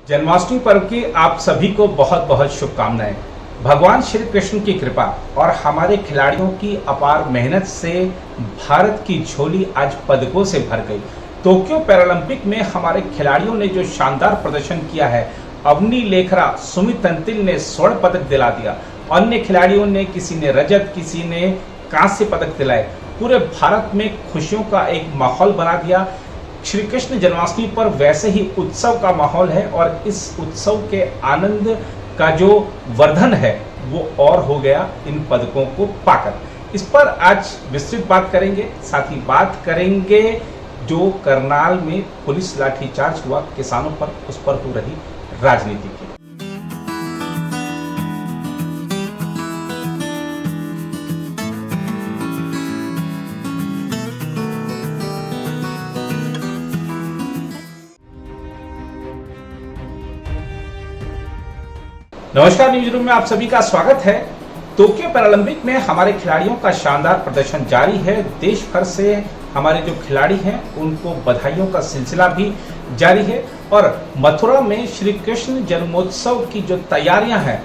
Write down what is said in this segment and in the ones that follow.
जन्माष्टमी पर्व की आप सभी को बहुत बहुत शुभकामनाएं। भगवान श्री कृष्ण की कृपा और हमारे खिलाड़ियों की अपार मेहनत से भारत की झोली आज पदकों से भर गई। टोक्यो पैरालंपिक में हमारे खिलाड़ियों ने जो शानदार प्रदर्शन किया है, अवनी लेखरा, सुमित अंतिल ने स्वर्ण पदक दिला दिया। अन्य खिलाड़ियों ने, किसी ने रजत, किसी ने कांस्य पदक दिलाए। पूरे भारत में खुशियों का एक माहौल बना दिया। श्री कृष्ण जन्माष्टमी पर वैसे ही उत्सव का माहौल है और इस उत्सव के आनंद का जो वर्धन है वो और हो गया इन पदकों को पाकर। इस पर आज विस्तृत बात करेंगे। साथ ही बात करेंगे जो करनाल में पुलिस लाठीचार्ज हुआ किसानों पर, उस पर हो रही राजनीति की। नमस्कार, न्यूज रूम में आप सभी का स्वागत है। टोक्यो पैरालंपिक में हमारे खिलाड़ियों का शानदार प्रदर्शन जारी है। देश भर से हमारे जो खिलाड़ी हैं उनको बधाइयों का सिलसिला भी जारी है और मथुरा में श्री कृष्ण जन्मोत्सव की जो तैयारियां हैं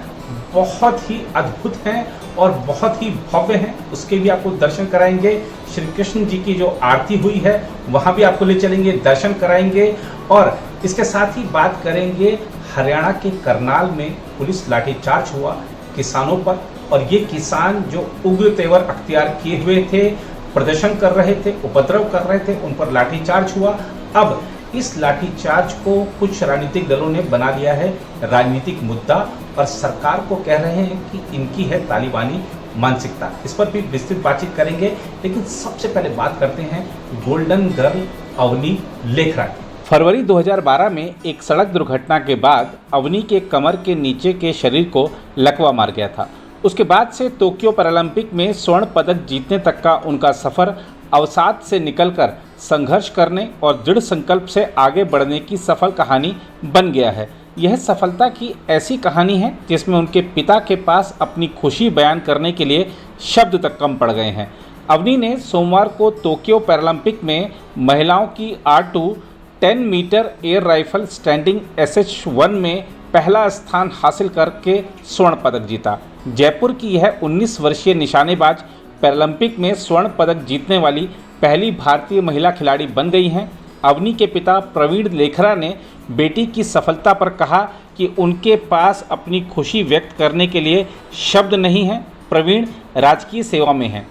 बहुत ही अद्भुत हैं और बहुत ही भव्य हैं। उसके भी आपको दर्शन कराएंगे। श्री कृष्ण जी की जो आरती हुई है वहां भी आपको ले चलेंगे, दर्शन कराएंगे और इसके साथ ही बात करेंगे हरियाणा के करनाल में पुलिस लाठीचार्ज हुआ किसानों पर और ये किसान जो उग्र तेवर अख्तियार किए हुए थे, प्रदर्शन कर रहे थे, उपद्रव कर रहे थे, उन पर लाठीचार्ज हुआ। अब इस लाठीचार्ज को कुछ राजनीतिक दलों ने बना लिया है राजनीतिक मुद्दा और सरकार को कह रहे हैं कि इनकी है तालिबानी मानसिकता। इस पर भी विस्तृत बातचीत करेंगे, लेकिन सबसे पहले बात करते हैं गोल्डन गर्ल अवनी लेखरा की। फरवरी 2012 में एक सड़क दुर्घटना के बाद अवनी के कमर के नीचे के शरीर को लकवा मार गया था। उसके बाद से टोक्यो पैरालंपिक में स्वर्ण पदक जीतने तक का उनका सफ़र अवसाद से निकलकर संघर्ष करने और दृढ़ संकल्प से आगे बढ़ने की सफल कहानी बन गया है। यह सफलता की ऐसी कहानी है जिसमें उनके पिता के पास अपनी खुशी बयान करने के लिए शब्द तक कम पड़ गए हैं। अवनी ने सोमवार को टोक्यो पैरालंपिक में महिलाओं की R2 10 metre air rifle standing SH1 में पहला स्थान हासिल करके स्वर्ण पदक जीता। जयपुर की यह 19 वर्षीय निशानेबाज पैरालंपिक में स्वर्ण पदक जीतने वाली पहली भारतीय महिला खिलाड़ी बन गई हैं। अवनी के पिता प्रवीण लेखरा ने बेटी की सफलता पर कहा कि उनके पास अपनी खुशी व्यक्त करने के लिए शब्द नहीं हैं। प्रवीण राजकीय सेवा में हैं।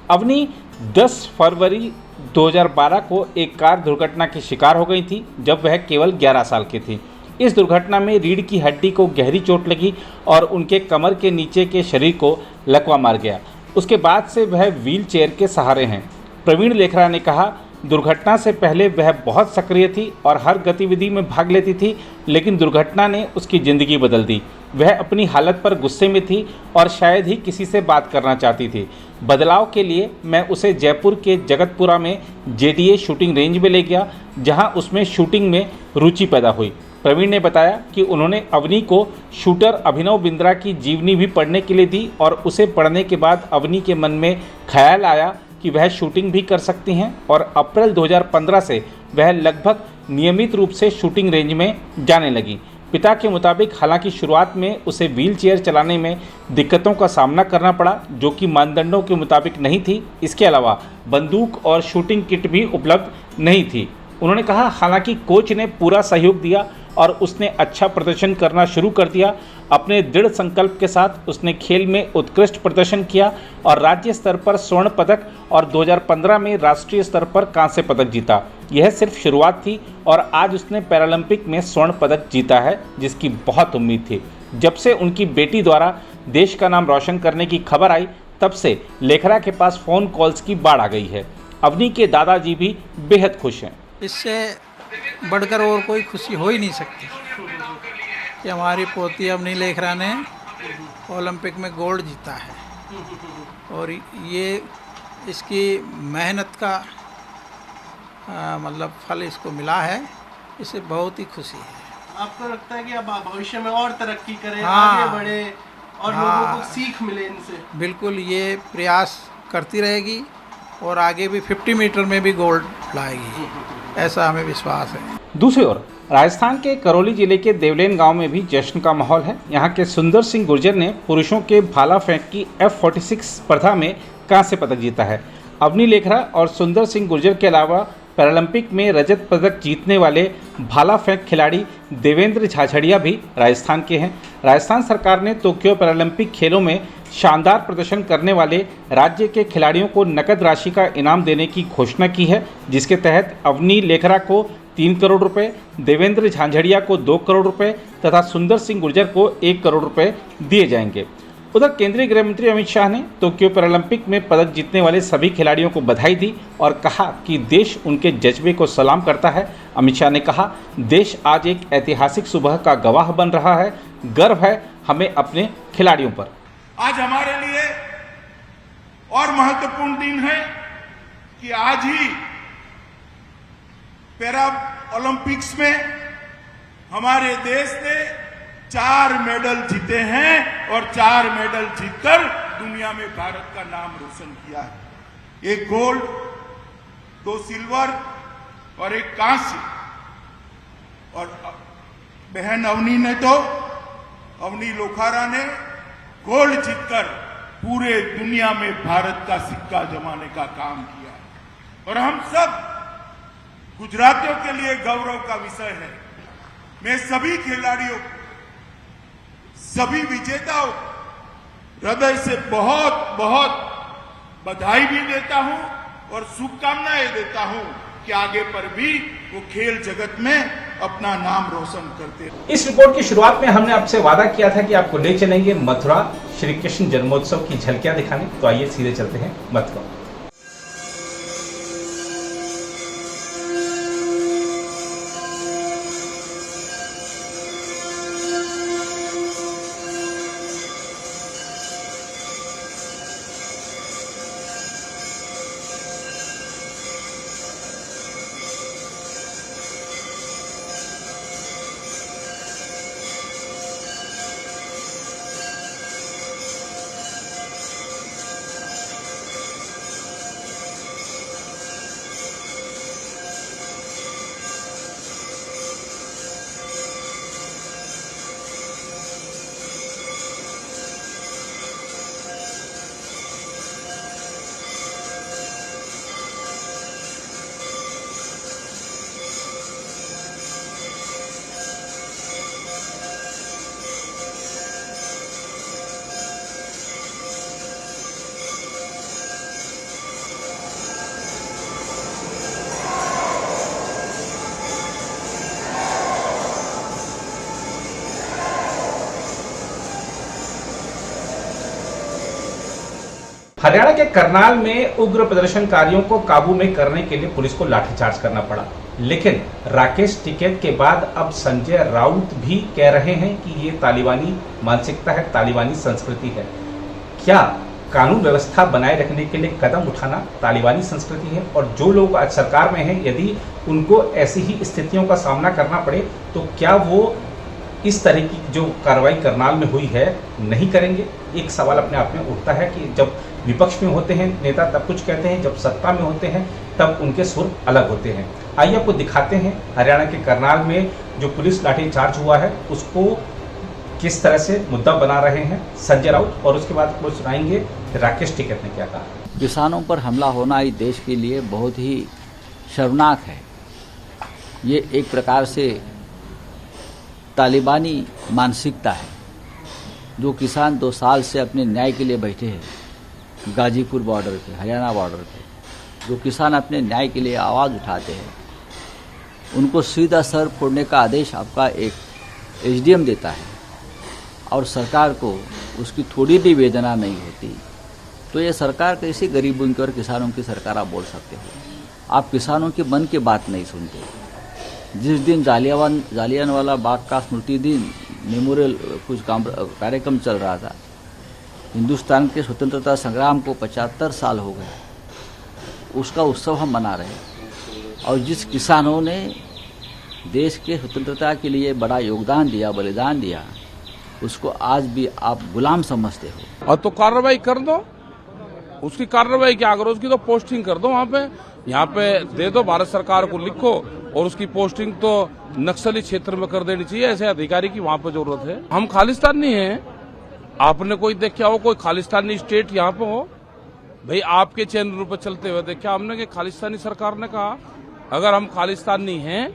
अवनी 10 फरवरी 2012 को एक कार दुर्घटना की शिकार हो गई थी जब वह केवल 11 साल की थी। इस दुर्घटना में रीढ़ की हड्डी को गहरी चोट लगी और उनके कमर के नीचे के शरीर को लकवा मार गया। उसके बाद से वह व्हील चेयर के सहारे हैं। प्रवीण लेखरा ने कहा, दुर्घटना से पहले वह बहुत सक्रिय थी और हर गतिविधि में भाग लेती थी, लेकिन दुर्घटना ने उसकी ज़िंदगी बदल दी। वह अपनी हालत पर गुस्से में थी और शायद ही किसी से बात करना चाहती थी। बदलाव के लिए मैं उसे जयपुर के जगतपुरा में JDA शूटिंग रेंज में ले गया, जहां उसमें शूटिंग में रुचि पैदा हुई। प्रवीण ने बताया कि उन्होंने अवनी को शूटर अभिनव बिंद्रा की जीवनी भी पढ़ने के लिए दी और उसे पढ़ने के बाद अवनी के मन में ख्याल आया कि वह शूटिंग भी कर सकती हैं और अप्रैल 2015 से वह लगभग नियमित रूप से शूटिंग रेंज में जाने लगी। पिता के मुताबिक हालांकि शुरुआत में उसे व्हील चेयर चलाने में दिक्कतों का सामना करना पड़ा, जो कि मानदंडों के मुताबिक नहीं थी। इसके अलावा बंदूक और शूटिंग किट भी उपलब्ध नहीं थी। उन्होंने कहा, हालांकि कोच ने पूरा सहयोग दिया और उसने अच्छा प्रदर्शन करना शुरू कर दिया। अपने दृढ़ संकल्प के साथ उसने खेल में उत्कृष्ट प्रदर्शन किया और राज्य स्तर पर स्वर्ण पदक और 2015 में राष्ट्रीय स्तर पर कांस्य पदक जीता। यह सिर्फ शुरुआत थी और आज उसने पैरालंपिक में स्वर्ण पदक जीता है, जिसकी बहुत उम्मीद थी। जब से उनकी बेटी द्वारा देश का नाम रोशन करने की खबर आई, तब से लेखरा के पास फ़ोन कॉल्स की बाढ़ आ गई है। अवनी के दादाजी भी बेहद खुश हैं। इससे बढ़कर और कोई खुशी हो ही नहीं सकती कि हमारी पोती अवनी लेखरा ने ओलंपिक में गोल्ड जीता है और ये इसकी मेहनत का मतलब फल इसको मिला है। इससे बहुत ही खुशी है। आपको लगता है कि अब भविष्य में और तरक्की करें, हाँ, आगे बढ़े और लोगों को सीख मिले इनसे? बिल्कुल, ये प्रयास करती रहेगी और आगे भी 50 मीटर में भी गोल्ड लाएगी, ऐसा हमें विश्वास है। दूसरी ओर राजस्थान के करौली जिले के देवलेन गांव में भी जश्न का माहौल है। यहां के सुंदर सिंह गुर्जर ने पुरुषों के भाला फेंक की F46 स्पर्धा में कांस्य पदक जीता है। अवनी लेखरा और सुंदर सिंह गुर्जर के अलावा पैरालंपिक में रजत पदक जीतने वाले भाला फेंक खिलाड़ी देवेंद्र झाझड़िया भी राजस्थान के हैं। राजस्थान सरकार ने टोक्यो पैरालंपिक खेलों में शानदार प्रदर्शन करने वाले राज्य के खिलाड़ियों को नकद राशि का इनाम देने की घोषणा की है, जिसके तहत अवनी लेखरा को 3 करोड़ रुपए, देवेंद्र झाझड़िया को 2 करोड़ रुपए तथा सुंदर सिंह गुर्जर को 1 करोड़ रुपए दिए जाएंगे। उधर केंद्रीय गृह मंत्री अमित शाह ने टोक्यो पैरालंपिक में पदक जीतने वाले सभी खिलाड़ियों को बधाई दी और कहा कि देश उनके जज्बे को सलाम करता है। अमित शाह ने कहा, देश आज एक ऐतिहासिक सुबह का गवाह बन रहा है। गर्व है हमें अपने खिलाड़ियों पर। आज हमारे लिए और महत्वपूर्ण दिन है कि आज ही पैरा ओलंपिक्स में हमारे देश ने 4 मेडल जीते हैं और 4 मेडल जीतकर दुनिया में भारत का नाम रोशन किया है। 1 गोल्ड, 2 सिल्वर और 1 कांस्य। और बहन अवनी ने तो अवनी लोखारा ने गोल्ड जीतकर पूरे दुनिया में भारत का सिक्का जमाने का काम किया और हम सब गुजरातियों के लिए गौरव का विषय है। मैं सभी खिलाड़ियों, सभी विजेताओं हृदय से बहुत बहुत बधाई भी देता हूं और शुभकामनाएं देता हूं कि आगे पर भी वो खेल जगत में अपना नाम रोशन करते हैं। इस रिपोर्ट की शुरुआत में हमने आपसे वादा किया था कि आपको ले चलेंगे मथुरा श्री कृष्ण जन्मोत्सव की झलकियां दिखाने। तो आइए सीधे चलते हैं मथुरा। हरियाणा के करनाल में उग्र प्रदर्शनकारियों को काबू में करने के लिए पुलिस को लाठीचार्ज करना पड़ा, लेकिन राकेश टिकैत के बाद अब संजय राउत भी कह रहे हैं कि ये तालिबानी मानसिकता है, तालिबानी संस्कृति है। क्या कानून व्यवस्था बनाए रखने के लिए कदम उठाना तालिबानी संस्कृति है? और जो लोग आज सरकार में हैं, यदि उनको ऐसी ही स्थितियों का सामना करना पड़े तो क्या वो इस तरह की जो कार्रवाई करनाल में हुई है नहीं करेंगे? एक सवाल अपने आप में उठता है कि जब विपक्ष में होते हैं नेता तब कुछ कहते हैं, जब सत्ता में होते हैं तब उनके सुर अलग होते हैं। आइए आपको दिखाते हैं हरियाणा के करनाल में जो पुलिस लाठीचार्ज हुआ है उसको किस तरह से मुद्दा बना रहे हैं संजय राउत, और उसके बाद आपको सुनाएंगे राकेश टिकैत ने क्या कहा। किसानों पर हमला होना इस देश के लिए बहुत ही शर्मनाक है। ये एक प्रकार से तालिबानी मानसिकता है। जो किसान 2 साल से अपने न्याय के लिए बैठे हैं गाजीपुर बॉर्डर पे, हरियाणा बॉर्डर पे, जो किसान अपने न्याय के लिए आवाज़ उठाते हैं, उनको सीधा सर फोड़ने का आदेश आपका एक एसडीएम देता है और सरकार को उसकी थोड़ी भी वेदना नहीं होती, तो ये सरकार कैसे गरीबों की और किसानों की सरकार आप बोल सकते हो? आप किसानों के मन की बात नहीं सुनते। जिस दिन जालियानवाला बाग का स्मृति दिन मेमोरियल कुछ कार्यक्रम चल रहा था, हिंदुस्तान के स्वतंत्रता संग्राम को 75 साल हो गए, उसका उत्सव हम मना रहे हैं। और जिस किसानों ने देश के स्वतंत्रता के लिए बड़ा योगदान दिया, बलिदान दिया, उसको आज भी आप गुलाम समझते हो। और तो कार्रवाई कर दो, उसकी कार्रवाई क्या करो, उसकी तो पोस्टिंग कर दो वहाँ पे, यहाँ पे दे दो, भारत सरकार को लिखो और उसकी पोस्टिंग तो नक्सली क्षेत्र में कर देनी चाहिए। ऐसे अधिकारी की वहाँ पे जरूरत है। हम खालिस्तानी हैं, आपने कोई देखा हो कोई खालिस्तानी स्टेट यहाँ पे हो? भाई आपके चैनल पर चलते हुए देखा हमने कि खालिस्तानी सरकार ने कहा अगर हम खालिस्तानी हैं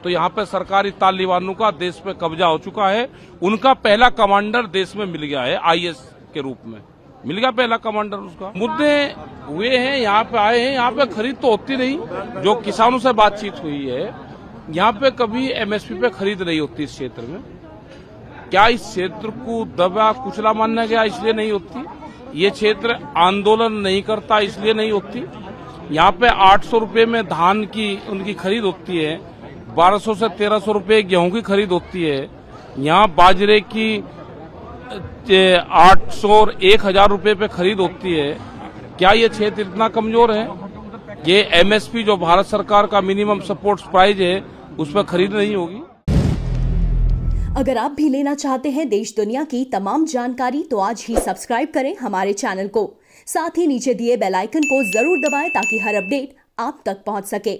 तो यहाँ पे सरकारी तालिबानों का देश पे कब्जा हो चुका है। उनका पहला कमांडर देश में मिल गया है, आईएस के रूप में मिल गया पहला कमांडर उसका। मुद्दे हुए हैं, यहाँ पे आए हैं, यहाँ पे खरीद तो होती नहीं। जो किसानों से बातचीत हुई है, यहाँ पे कभी एमएसपी पे खरीद नहीं होती इस क्षेत्र में। क्या इस क्षेत्र को दबा कुचला माना गया इसलिए नहीं होती? ये क्षेत्र आंदोलन नहीं करता इसलिए नहीं होती? यहाँ पे 800 रुपए में धान की उनकी खरीद होती है, 1200 से 1300 रुपए गेहूं की खरीद होती है। यहाँ बाजरे की 800 और 1000 रुपए पे खरीद होती है। क्या ये क्षेत्र इतना कमजोर है? ये एमएसपी जो भारत सरकार का मिनिमम सपोर्ट प्राइस है उस पर खरीद नहीं होगी। अगर आप भी लेना चाहते हैं देश दुनिया की तमाम जानकारी तो आज ही सब्सक्राइब करें हमारे चैनल को। साथ ही नीचे दिए बेल आइकन को जरूर दबाएं ताकि हर अपडेट आप तक पहुंच सके।